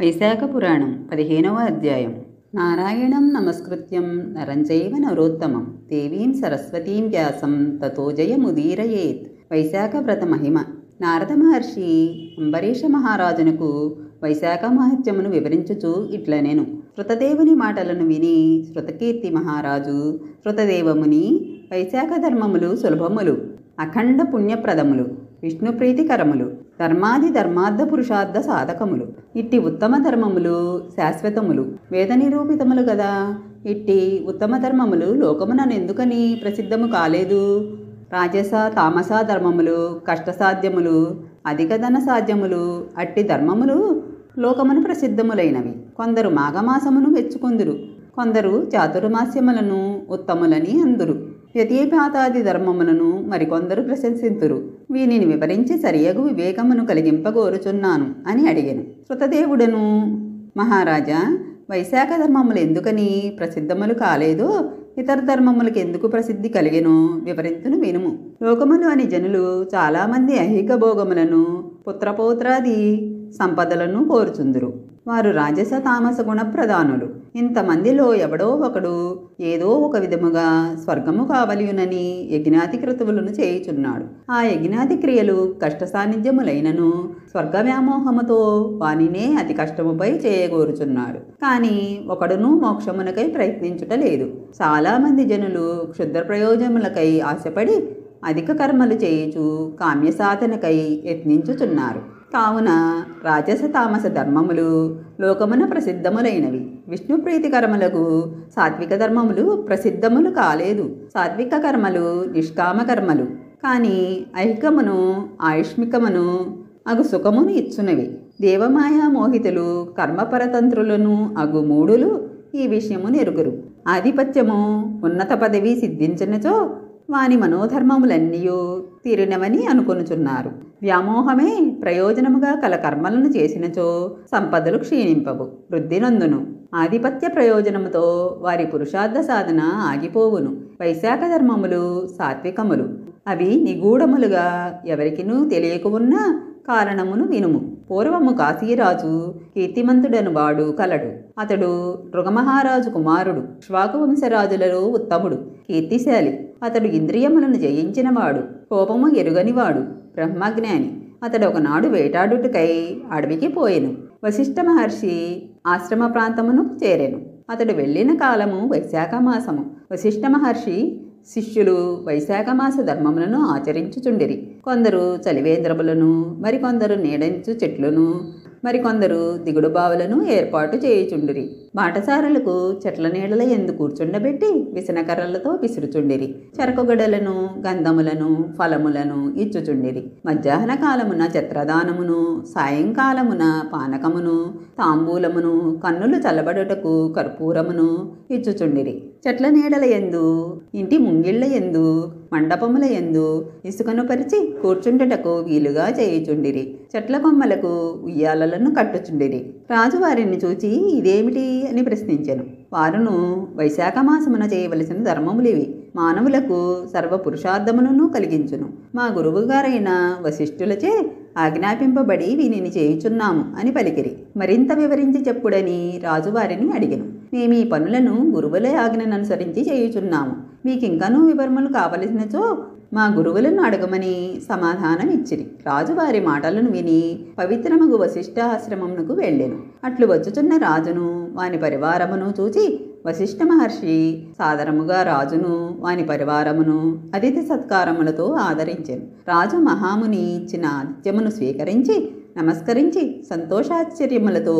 వైశాఖ పురాణం 15వ అధ్యాయం. నారాయణం నమస్కృత్యం నరం చైవ నరోత్తమం దేవీం సరస్వతీం వ్యాసం తతో జయముదీరయేత్. వైశాఖ వ్రత మహిమ. నారద మహర్షి అంబరీష మహారాజునకు వైశాఖ మహత్యమును వివరించుచు ఇట్లనెను. శృతదేవుని మాటలను విని శృతకీర్తి మహారాజు శృతదేవముని, వైశాఖ ధర్మములు సులభములు, అఖండ పుణ్యప్రదములు, విష్ణుప్రీతికరములు, ధర్మాది ధర్మార్థ పురుషార్థ సాధకములు. ఇట్టి ఉత్తమ ధర్మములు శాశ్వతములు, వేద నిరూపితములు గదా. ఇట్టి ఉత్తమ ధర్మములు లోకముననెందుకని ప్రసిద్ధము కాలేదు? రాజస తామస ధర్మములు కష్టసాధ్యములు, అధిక ధన సాధ్యములు. అట్టి ధర్మములు లోకమును ప్రసిద్ధములైనవి. కొందరు మాఘమాసమును మెచ్చుకొందురు, కొందరు చాతుర్మాస్యములను ఉత్తములని అందురు. వ్యతిపాతాది ధర్మములను మరికొందరు ప్రశంసింతురు. వీనిని వివరించి సరియగు వివేకమును కలిగింపగోరుచున్నాను అని అడిగాను. శృతదేవుడను, మహారాజా, వైశాఖ ధర్మములు ఎందుకని ప్రసిద్ధములు కాలేదో, ఇతర ధర్మములకు ఎందుకు ప్రసిద్ధి కలిగెనో వివరింతును వినుము. లోకములు అని జనులు చాలామంది ఐహిక భోగములను పుత్రపౌత్రాది సంపదలను కోరుచుందురు. వారు రాజస తామస గుణ ప్రధానులు. ఇంతమందిలో ఎవడో ఒకడు ఏదో ఒక విధముగా స్వర్గము కావలియునని యజ్ఞాతి క్రతువులను చేయుచున్నాడు. ఆ యజ్ఞాతి క్రియలు కష్ట సాన్నిధ్యములైనను స్వర్గ వ్యామోహముతో వానినే అతి కష్టముపై చేయగోరుచున్నాడు. కానీ ఒకడును మోక్షమునకై ప్రయత్నించుట లేదు. చాలామంది జనులు క్షుద్ర ప్రయోజనములకై ఆశపడి అధిక కర్మలు చేయుచు కామ్య సాధనకై యత్నించుచున్నారు. కావున రాజస తామస ధర్మములు లోకమున ప్రసిద్ధములైనవి. విష్ణు ప్రీతికర్మలకు సాత్విక ధర్మములు ప్రసిద్ధములు కాలేదు. సాత్విక కర్మలు నిష్కామ కర్మలు, కానీ ఐహికమును ఆయుష్మికమును అగు సుఖమును ఇచ్చునవి. దేవమాయా మోహితులు కర్మపరతంత్రులను అగు మూడులు ఈ విషయము నెరుగురు. ఆధిపత్యము ఉన్నత పదవి సిద్ధించినచో వాని మనోధర్మములన్నీయూ తీరినవని అనుకొనుచున్నారు. వ్యామోహమే ప్రయోజనముగా కల కర్మలను చేసినచో సంపదలు క్షీణింపవు, వృద్ధి నందును. ఆధిపత్య ప్రయోజనముతో వారి పురుషార్థ సాధన ఆగిపోవును. వైశాఖ ధర్మములు సాత్వికములు. అవి నిగూఢములుగా ఎవరికినూ తెలియకున్న కారణమును వినుము. పూర్వము కాశీరాజు కీర్తిమంతుడను వాడు కలడు. అతడు ఋగమహారాజు కుమారుడు. శ్వాకు వంశరాజులలో ఉత్తముడు, కీర్తిశాలి. అతడు ఇంద్రియములను జయించినవాడు, కోపము ఎరుగనివాడు, బ్రహ్మజ్ఞాని. అతడు ఒకనాడు వేటాడుటకై అడవికి పోయెను. వశిష్ఠ మహర్షి ఆశ్రమ ప్రాంతమును చేరెను. అతడు వెళ్ళిన కాలము వైశాఖ మాసము. వశిష్ఠ మహర్షి శిష్యులు వైశాఖమాస ధర్మములను ఆచరించుచుండిరి. కొందరు చలివేంద్రములను, మరికొందరు నీడించు చెట్లను, మరికొందరు దిగుడు బావులను ఏర్పాటు చేయుచుండిరి. బాటసారులకు చెట్ల నీడల ఎందు కూర్చుండబెట్టి విసనకర్రలతో విసురుచుండిరి. చెరకుగడలను, గంధములను, ఫలములను ఇచ్చుచుండిరి. మధ్యాహ్న కాలమున ఛత్రదానమును, సాయంకాలమున పానకమును, తాంబూలమును, కన్నులు చల్లబడుటకు కర్పూరమును ఇచ్చుచుండిరి. చెట్ల నీడల ఎందు, ఇంటి ముంగిళ్ల ఎందు, మండపముల ఎందు ఇసుకను పరిచి కూర్చుండుటకు వీలుగా చేయుచుండిరి. చెట్ల కొమ్మలకు ఉయ్యాలలను కట్టుచుండిరి. రాజు వారిని చూచి ఇదేమిటి అని ప్రశ్నించెను. వారును, వైశాఖ మాసమున చేయవలసిన ధర్మములివి, మానవులకు సర్వ పురుషార్థములను కలిగించును. మా గురువుగారైన వశిష్ఠులచే ఆజ్ఞాపింపబడి వీనిని చేయుచున్నాము అని పలికిరి. మరింత వివరించి చెప్పుడని రాజువారిని అడిగెను. మేము ఈ పనులను గురువుల ఆజ్ఞను అనుసరించి చేయుచున్నాము. మీకింకనూ వివరములు కావలసినచో మా గురువులను అడగమని సమాధానం ఇచ్చిరి. రాజు వారి మాటలను విని పవిత్రమగు వశిష్ఠ ఆశ్రమమునకు వెళ్ళెను. అట్లు వచ్చుచున్న రాజును వాని పరివారమును చూచి వశిష్ఠ మహర్షి సాదరముగా రాజును వాని పరివారమును అతిథి సత్కారములతో ఆదరించెను. రాజు మహాముని ఇచ్చిన ఆతిథ్యమును స్వీకరించి నమస్కరించి సంతోషాశ్చర్యములతో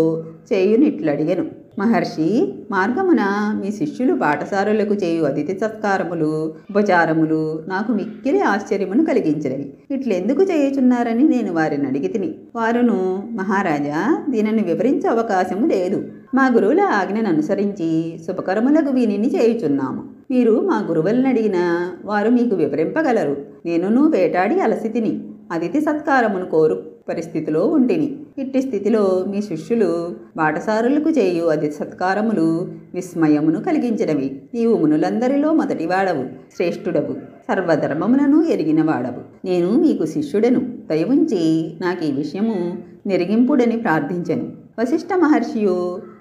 చేయునిట్లడిగెను. మహర్షి, మార్గమున మీ శిష్యులు బాటసారులకు చేయు అతిథి సత్కారములు, ఉపచారములు నాకు మిక్కిలి ఆశ్చర్యమును కలిగించినవి. ఇట్లెందుకు చేయుచున్నారని నేను వారిని అడిగితిని. వారును, మహారాజా, దీనిని వివరించే అవకాశము లేదు. మా గురువుల ఆజ్ఞను అనుసరించి శుభకరములకు వీనిని చేయుచున్నాము. మీరు మా గురువులను అడిగిన వారు మీకు వివరింపగలరు. నేనును వేటాడి అలసితిని, అతిథి సత్కారమును కోరు పరిస్థితిలో ఉంటిని. ఇట్టి స్థితిలో మీ శిష్యులు బాటసారులకు చేయు అతిథి సత్కారములు విస్మయమును కలిగించినవి. నీవు మునులందరిలో మొదటివాడవు, శ్రేష్ఠుడవు, సర్వధర్మములను ఎరిగినవాడవు. నేను మీకు శిష్యుడను. దయవుంచి నాకు ఈ విషయము నెరిగింపుడని ప్రార్థించెను. వశిష్ఠ మహర్షియు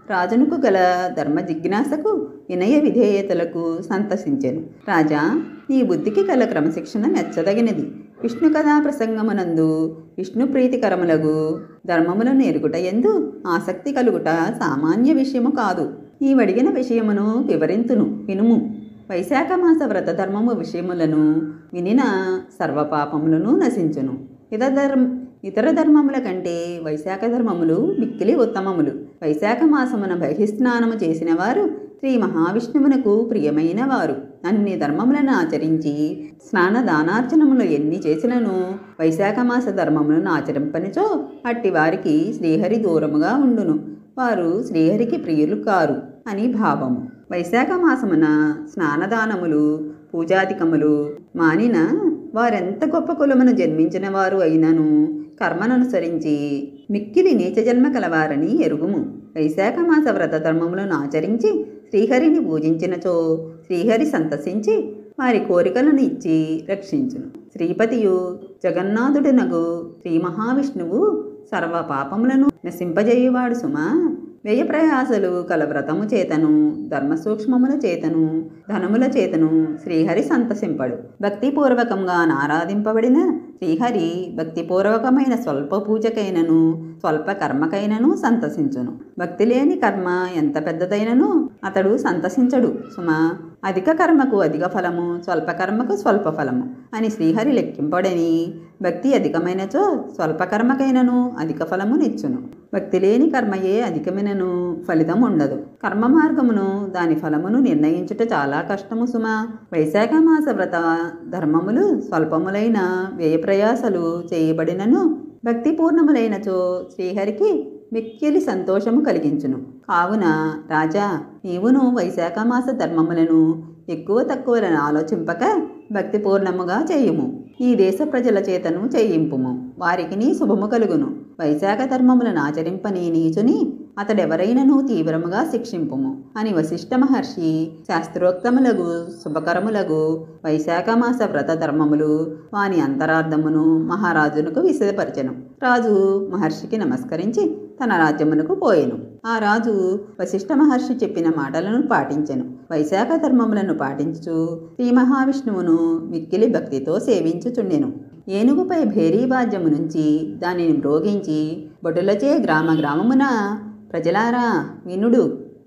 రాజునకు గల ధర్మ జిజ్ఞాసకు వినయ విధేయతలకు సంతసించెను. రాజా, నీ బుద్ధికి గల క్రమశిక్షణ మెచ్చదగినది. విష్ణు కథా ప్రసంగమునందు విష్ణు ప్రీతికరములగు ధర్మములను ఎరుగుట యందు ఆసక్తి కలుగుట సామాన్య విషయము కాదు. నీవడిగిన విషయమును వివరింతును, వినుము. వైశాఖ మాస వ్రత ధర్మము విషయములను వినిన సర్వపాపములను నశించును. ఇతర ధర్మముల కంటే వైశాఖ ధర్మములు మిక్కిలి ఉత్తమములు. వైశాఖ మాసమున బహిస్నానము చేసిన వారు శ్రీ మహావిష్ణువునకు ప్రియమైన వారు. అన్ని ధర్మములను ఆచరించి స్నాన దానార్చనములు ఎన్ని చేసినను వైశాఖ మాస ధర్మములను ఆచరింపనిచో అట్టి వారికి శ్రీహరి దూరముగా ఉండును. వారు శ్రీహరికి ప్రియులు కారు అని భావము. వైశాఖ మాసమున స్నానదానములు పూజాధికములు మానిన వారెంత గొప్ప కులమును జన్మించిన వారు అయినను కర్మననుసరించి మిక్కిలి నీచ జన్మ కలవారని ఎరుగుము. వైశాఖ మాస వ్రత ధర్మములను ఆచరించి శ్రీహరిని పూజించినచో శ్రీహరి సంతసించి వారి కోరికలను ఇచ్చి రక్షించును. శ్రీపతియు జగన్నాథుడునగు శ్రీ మహావిష్ణువు సర్వ పాపములను నశింపజేయువాడు సుమా. వ్యయ ప్రయాసలు కల వ్రతము చేతను ధర్మ సూక్ష్మముల చేతను ధనముల చేతను శ్రీహరి సంతసింపడు. భక్తిపూర్వకంగా ఆరాధింపబడిన శ్రీహరి భక్తిపూర్వకమైన స్వల్ప పూజకైనను స్వల్ప కర్మకైనను సంతసించును. భక్తి లేని కర్మ ఎంత పెద్దదైనను అతడు సంతసించడు సుమా. అధిక కర్మకు అధిక ఫలము, స్వల్ప కర్మకు స్వల్ప ఫలము అని శ్రీహరి లెక్కింపడని భక్తి అధికమైనచో స్వల్ప కర్మకైనను అధిక ఫలము నిచ్చును. భక్తి లేని కర్మయే అధికమైనను ఫలితం ఉండదు. కర్మ మార్గమును దాని ఫలమును నిర్ణయించుట చాలా కష్టము సుమా. వైశాఖ మాస వ్రత ధర్మములు స్వల్పములైన వ్యయ ప్రయాసలు చేయబడినను భక్తిపూర్ణములైనచో శ్రీహరికి మిక్కిలి సంతోషము కలిగించును. కావున రాజా, నీవును వైశాఖ మాస ధర్మములను ఎక్కువ తక్కువలను ఆలోచింపక భక్తిపూర్ణముగా చేయుము. ఈ దేశ ప్రజల చేతను చేయింపుము, వారికి నీ శుభము కలుగును. వైశాఖ ధర్మములను ఆచరింపని నీచుని అతడెవరైనను తీవ్రముగా శిక్షింపుము అని వశిష్ఠ మహర్షి శాస్త్రోక్తములగు శుభకరములగు వైశాఖ మాస వ్రత ధర్మములు వాని అంతరార్థమును మహారాజునకు విశదపరచెను. రాజు మహర్షికి నమస్కరించి తన రాజ్యమునకు పోయెను. ఆ రాజు వశిష్ఠ మహర్షి చెప్పిన మాటలను పాటించెను. వైశాఖ ధర్మములను పాటించుచు శ్రీ మహావిష్ణువును మిక్కిలి భక్తితో సేవించుచుండెను. ఏనుగుపై భేరీవాద్యము నుంచి దానిని మ్రోగించి భటులచే గ్రామమున ప్రజలారా వినుడు.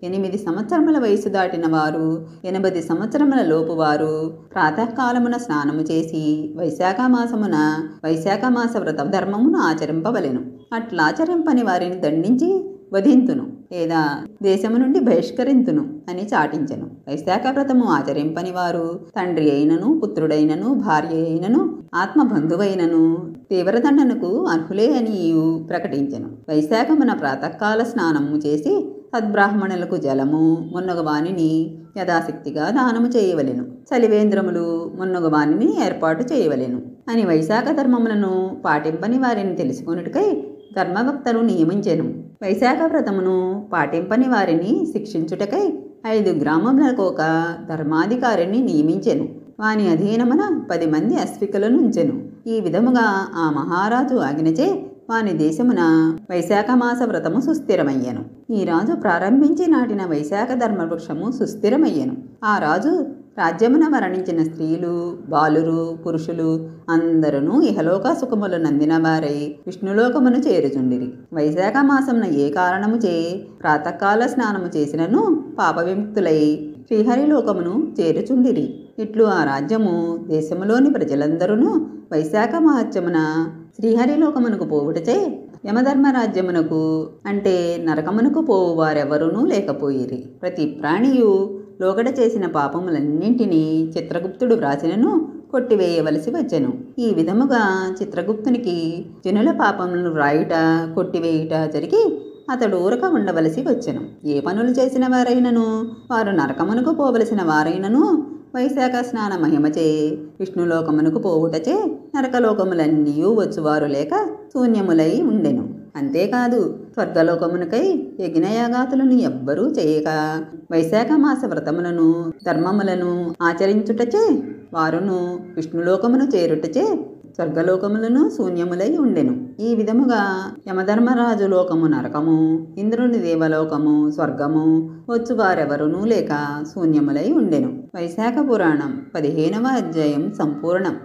8 సంవత్సరముల వయసు దాటిన వారు 80 సంవత్సరముల లోపు వారు ప్రాతకాలమున స్నానము చేసి వైశాఖ మాస వ్రత ధర్మమును ఆచరింపవలెను. అట్లాచరింపని వారిని దండించి వధింతును లేదా దేశము నుండి బహిష్కరింతును అని చాటించెను. వైశాఖ వ్రతము ఆచరింపని వారు తండ్రి అయినను పుత్రుడైనను భార్య అయినను ఆత్మబంధువైనను తీవ్రదండనకు అర్హులే అని ప్రకటించెను. వైశాఖమున ప్రాతకాల స్నానము చేసి సద్బ్రాహ్మణులకు జలము మున్నగు వానిని యథాశక్తిగా దానము చేయవలెను. చలివేంద్రములు మున్నగు వానిని ఏర్పాటు చేయవలెను అని వైశాఖ ధర్మములను పాటింపని వారిని తెలుసుకొనుటకై ధర్మవక్తను నియమించెను. వైశాఖ వ్రతమును పాటింపని వారిని శిక్షించుటకై 5 గ్రామములకు ఒక ధర్మాధికారిని నియమించెను. వాని అధీనమున 10 మంది అశ్వికులను ఉంచెను. ఈ విధముగా ఆ మహారాజు ఆజ్ఞచే వాని దేశమున వైశాఖ మాస వ్రతము సుస్థిరమయ్యను. ఈ రాజు ప్రారంభించి నాటిన వైశాఖ ధర్మవృక్షము సుస్థిరమయ్యను. ఆ రాజు రాజ్యమున మరణించిన స్త్రీలు బాలురు పురుషులు అందరూ ఇహలోక సుఖములు నందిన వారై విష్ణులోకమును చేరుచుండిరి. వైశాఖ మాసమున ఏ కారణము చే ప్రాతకాల స్నానము చేసినను పాప విముక్తులై శ్రీహరిలోకమును చేరుచుండిరి. ఇట్లు ఆ రాజ్యము దేశములోని ప్రజలందరూ వైశాఖ మహత్యమున శ్రీహరిలోకమునకు పోవుటచే యమధర్మరాజ్యమునకు అంటే నరకమునకు పోవు వారెవరూ లేకపోయిరి. ప్రతి ప్రాణియు లోగడ చేసిన పాపములన్నింటినీ చిత్రగుప్తుడు వ్రాసినను కొట్టివేయవలసి వచ్చెను. ఈ విధముగా చిత్రగుప్తునికి జనుల పాపములను వ్రాయుట కొట్టివేయుట జరిగి అతడు ఊరక ఉండవలసి వచ్చెను. ఏ పనులు చేసిన వారైనను వారు నరకమునకు పోవలసిన వారైనను వైశాఖ స్నాన మహిమచే విష్ణులోకమునకు పోవుటచే నరకలోకములన్నీ వచ్చువారు లేక శూన్యములై ఉండెను. అంతేకాదు స్వర్గలోకమునకై యజ్ఞయాగాతులను ఎవ్వరూ చేయక వైశాఖ మాస వ్రతములను ధర్మములను ఆచరించుటచే వారును విష్ణులోకమును చేరుటచే స్వర్గలోకములను శూన్యములై ఉండెను. ఈ విధముగా యమధర్మరాజు లోకము నరకము, ఇంద్రుని దేవలోకము స్వర్గము, వచ్చువారెవరునూ లేక శూన్యములై ఉండెను. వైశాఖ పురాణం 15వ అధ్యాయం సంపూర్ణం.